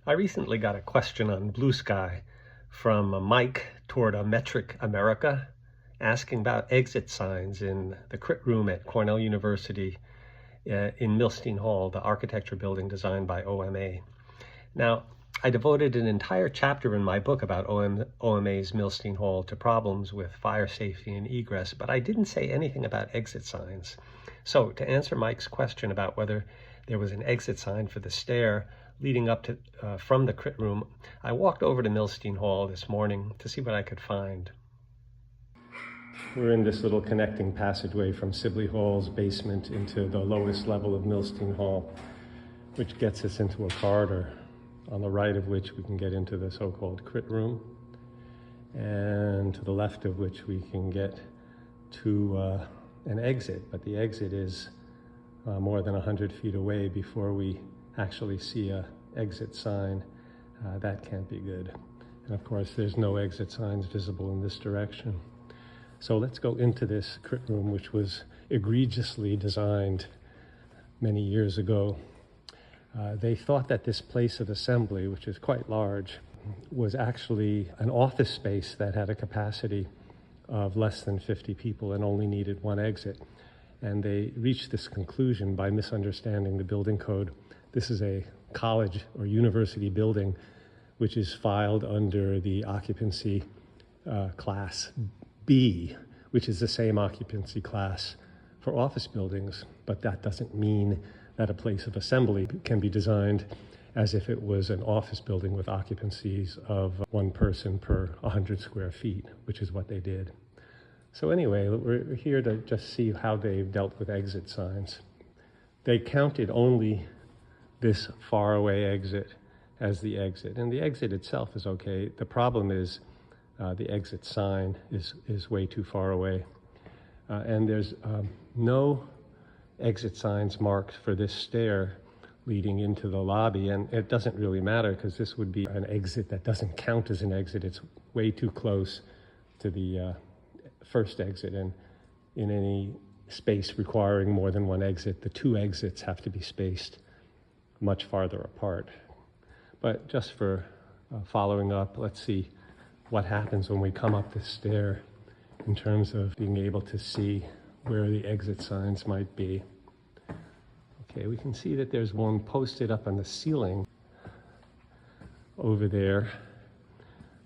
I recently got a question on Blue Sky from Mike toward a Metric America asking about exit signs in the crit room at Cornell University in Milstein Hall, the architecture building designed by OMA. Now, I devoted an entire chapter in my book about OMA's Milstein Hall to problems with fire safety and egress, but I didn't say anything about exit signs. So to answer Mike's question about whether there was an exit sign for the stair leading up to from the crit room, I walked over to Milstein Hall this morning to see what I could find. We're in this little connecting passageway from Sibley Hall's basement into the lowest level of Milstein Hall, which gets us into a corridor on the right of which we can get into the so-called crit room, and to the left of which we can get to an exit, but the exit is more than 100 feet away before we actually see a exit sign. That can't be good. And of course, there's no exit signs visible in this direction. So let's go into this crit room, which was egregiously designed many years ago. They thought that this place of assembly, which is quite large, was actually an office space that had a capacity of less than 50 people and only needed one exit. And they reached this conclusion by misunderstanding the building code. This is a college or university building which is filed under the occupancy class B, which is the same occupancy class for office buildings, but that doesn't mean that a place of assembly can be designed as if it was an office building with occupancies of one person per 100 square feet, which is what they did. So anyway, we're here to just see how they've dealt with exit signs. They counted only this faraway exit as the exit, and the exit itself is okay. The problem is the exit sign is way too far away. And there's no exit signs marked for this stair leading into the lobby, and it doesn't really matter because this would be an exit that doesn't count as an exit. It's way too close to the first exit, and in any space requiring more than one exit, the two exits have to be spaced much farther apart. But just for following up, let's see what happens when we come up this stair in terms of being able to see where the exit signs might be. Okay, we can see that there's one posted up on the ceiling over there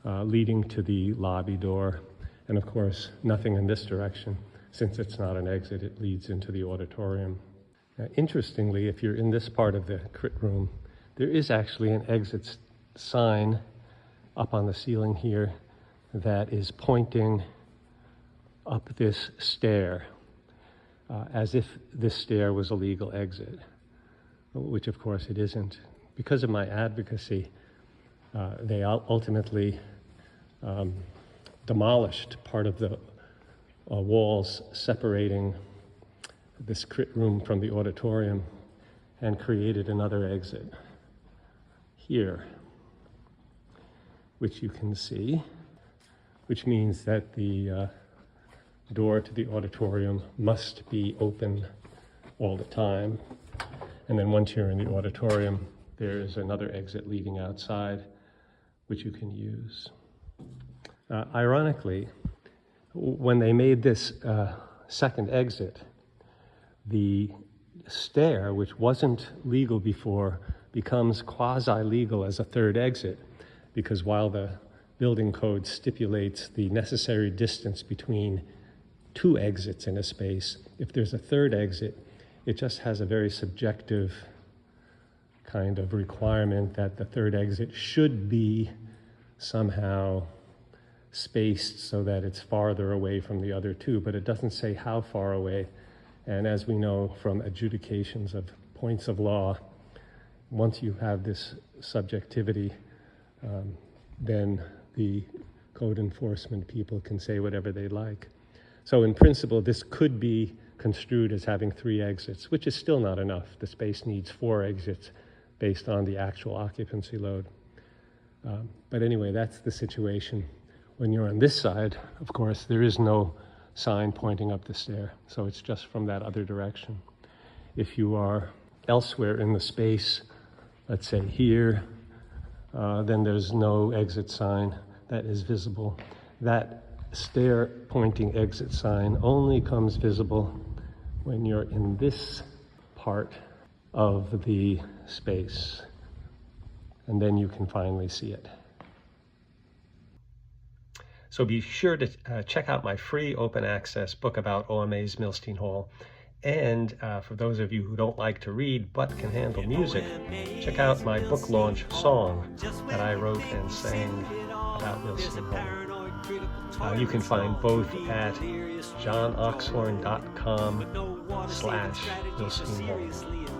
leading to the lobby door. And of course, nothing in this direction. Since it's not an exit, it leads into the auditorium. Now, interestingly, if you're in this part of the crit room, there is actually an exit sign up on the ceiling here that is pointing up this stair, as if this stair was a legal exit, which of course it isn't. Because of my advocacy, they ultimately demolished part of the walls separating this crit room from the auditorium and created another exit here, which you can see, which means that the door to the auditorium must be open all the time. And then once you're in the auditorium, there is another exit leading outside, which you can use. Ironically, when they made this second exit, the stair, which wasn't legal before, becomes quasi-legal as a third exit, because while the building code stipulates the necessary distance between two exits in a space, if there's a third exit, it just has a very subjective kind of requirement that the third exit should be somehow spaced so that it's farther away from the other two, but it doesn't say how far away. And as we know from adjudications of points of law, once you have this subjectivity, then the code enforcement people can say whatever they like. So in principle, this could be construed as having 3 exits, which is still not enough. The space needs 4 exits based on the actual occupancy load. But anyway, that's the situation. When you're on this side, of course, there is no sign pointing up the stair, so it's just from that other direction. If you are elsewhere in the space, let's say here, then there's no exit sign that is visible. That stair pointing exit sign only comes visible when you're in this part of the space, and then you can finally see it. So be sure to check out my free open access book about OMA's Milstein Hall. And for those of you who don't like to read but can handle music, check out my book launch song that I wrote and sang about Milstein Hall. You can find both at johnochshorn.com/Milstein Hall.